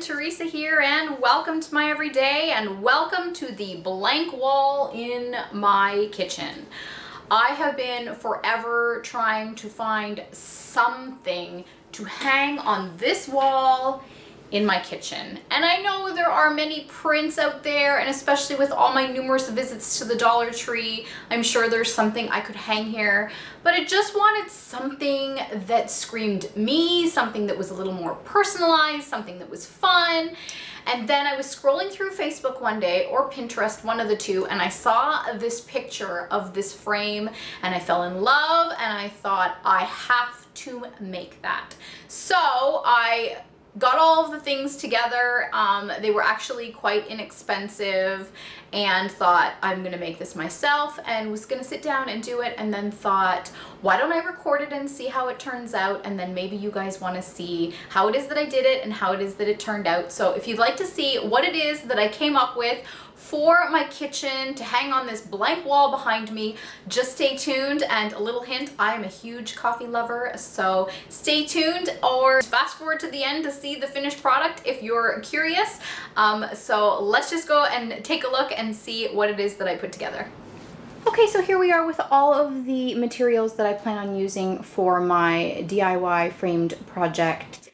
Teresa here, and welcome to my everyday, and welcome to the blank wall in my kitchen. I have been forever trying to find something to hang on this wall in my kitchen. And I know there are many prints out there, and especially with all my numerous visits to the Dollar Tree, I'm sure there's something I could hang here, but I just wanted something that screamed me, something that was a little more personalized, something that was fun. And then I was scrolling through Facebook one day, or Pinterest, one of the two, and I saw this picture of this frame and I fell in love, and I thought I have to make that. So I got all of the things together. They were actually quite inexpensive, and thought I'm gonna make this myself, and was gonna sit down and do it, and then thought, why don't I record it and see how it turns out, and then maybe you guys wanna see how it is that I did it and how it is that it turned out. So if you'd like to see what it is that I came up with for my kitchen to hang on this blank wall behind me, just stay tuned. And a little hint, I am a huge coffee lover, so stay tuned, or fast forward to the end to see the finished product if you're curious. So let's just go and take a look and see what it is that I put together. Okay, so here we are with all of the materials that I plan on using for my DIY framed project.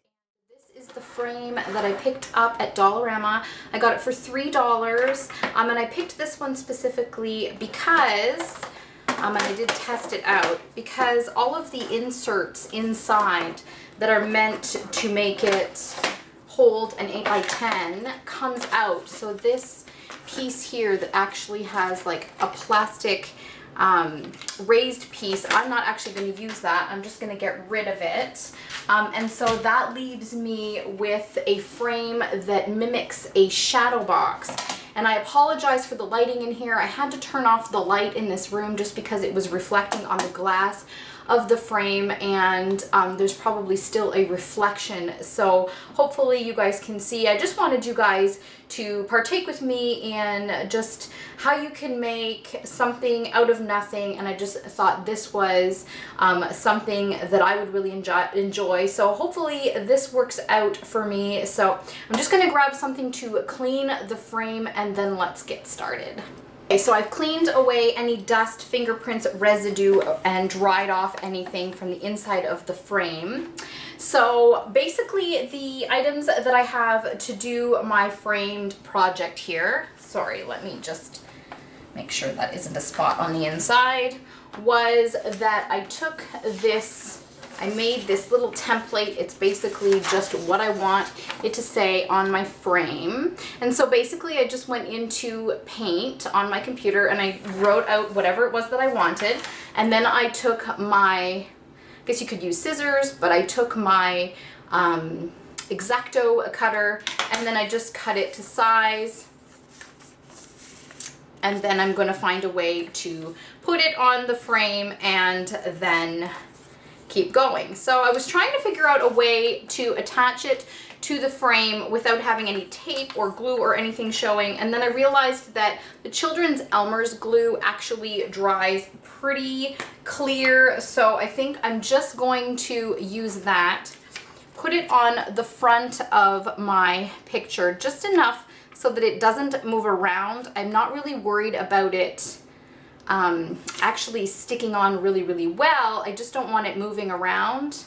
This is the frame that I picked up at Dollarama. I got it for $3, and I picked this one specifically because, and I did test it out, because all of the inserts inside that are meant to make it hold an 8x10 comes out. So this piece here that actually has like a plastic raised piece, I'm not actually going to use that. I'm just going to get rid of it. And so that leaves me with a frame that mimics a shadow box. And I apologize for the lighting in here. I had to turn off the light in this room just because it was reflecting on the glass of the frame, and there's probably still a reflection, so hopefully you guys can see. I just wanted you guys to partake with me in just how you can make something out of nothing, and I just thought this was something that I would really enjoy. So hopefully this works out for me. So I'm just going to grab something to clean the frame, and then let's get started. Okay, so I've cleaned away any dust, fingerprints, residue, and dried off anything from the inside of the frame. So basically the items that I have to do my framed project here, sorry, let me just make sure that isn't a spot on the inside, was that I took this, I made this little template. It's basically just what I want it to say on my frame. And so basically I just went into Paint on my computer and I wrote out whatever it was that I wanted. And then I took my, I guess you could use scissors, but I took my X-Acto cutter, and then I just cut it to size. And then I'm going to find a way to put it on the frame and then keep going. So I was trying to figure out a way to attach it to the frame without having any tape or glue or anything showing, and then I realized that the Children's Elmer's glue actually dries pretty clear, so I think I'm just going to use that, put it on the front of my picture just enough so that it doesn't move around. I'm not really worried about it actually sticking on really, really well. I just don't want it moving around.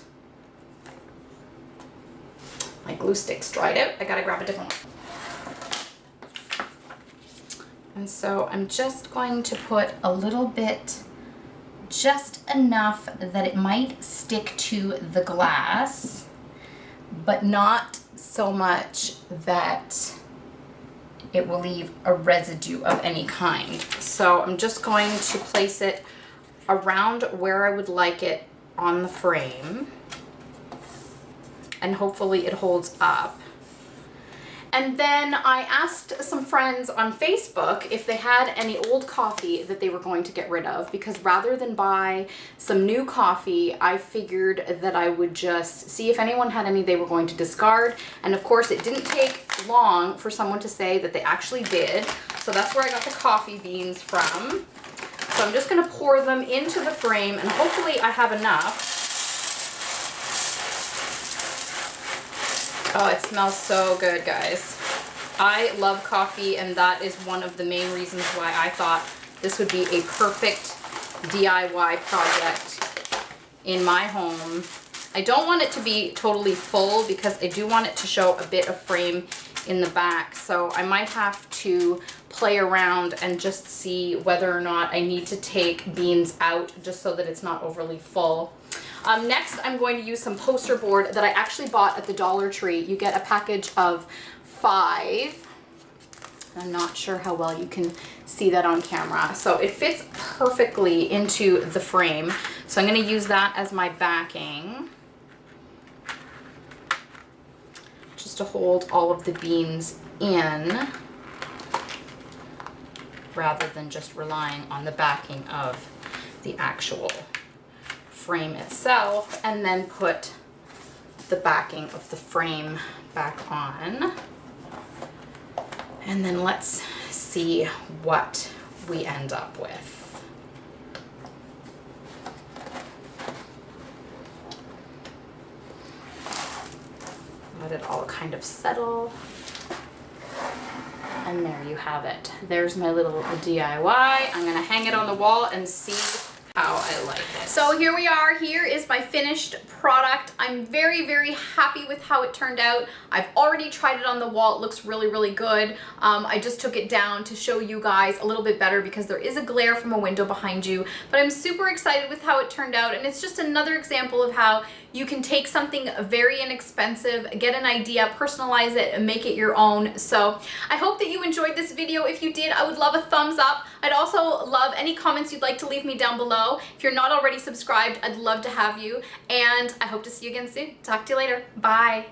My glue stick's dried out. I gotta grab a different one. And so I'm just going to put a little bit, just enough that it might stick to the glass, but not so much that it will leave a residue of any kind. So I'm just going to place it around where I would like it on the frame, and hopefully it holds up. And then I asked some friends on Facebook if they had any old coffee that they were going to get rid of, because rather than buy some new coffee, I figured that I would just see if anyone had any they were going to discard. And of course it didn't take long for someone to say that they actually did. So that's where I got the coffee beans from. So I'm just going to pour them into the frame, and hopefully I have enough. Oh, it smells so good, guys. I love coffee, and that is one of the main reasons why I thought this would be a perfect DIY project in my home. I don't want it to be totally full because I do want it to show a bit of frame in the back. So I might have to play around and just see whether or not I need to take beans out just so that it's not overly full. Next, I'm going to use some poster board that I actually bought at the Dollar Tree. You get a package of 5. I'm not sure how well you can see that on camera. So it fits perfectly into the frame. So I'm going to use that as my backing, just to hold all of the beans in, rather than just relying on the backing of the actual frame itself, and then put the backing of the frame back on. And then let's see what we end up with. Let it all kind of settle. And there you have it. There's my little DIY. I'm gonna hang it on the wall and see how I like it. So here we are. Here is my finished product. I'm very, very happy with how it turned out. I've already tried it on the wall. It looks really, really good. I just took it down to show you guys a little bit better because there is a glare from a window behind you. But I'm super excited with how it turned out, and it's just another example of how you can take something very inexpensive, get an idea, personalize it, and make it your own. So I hope that you enjoyed this video. If you did, I would love a thumbs up. I'd also love any comments you'd like to leave me down below. If you're not already subscribed, I'd love to have you. And I hope to see you again soon. Talk to you later. Bye.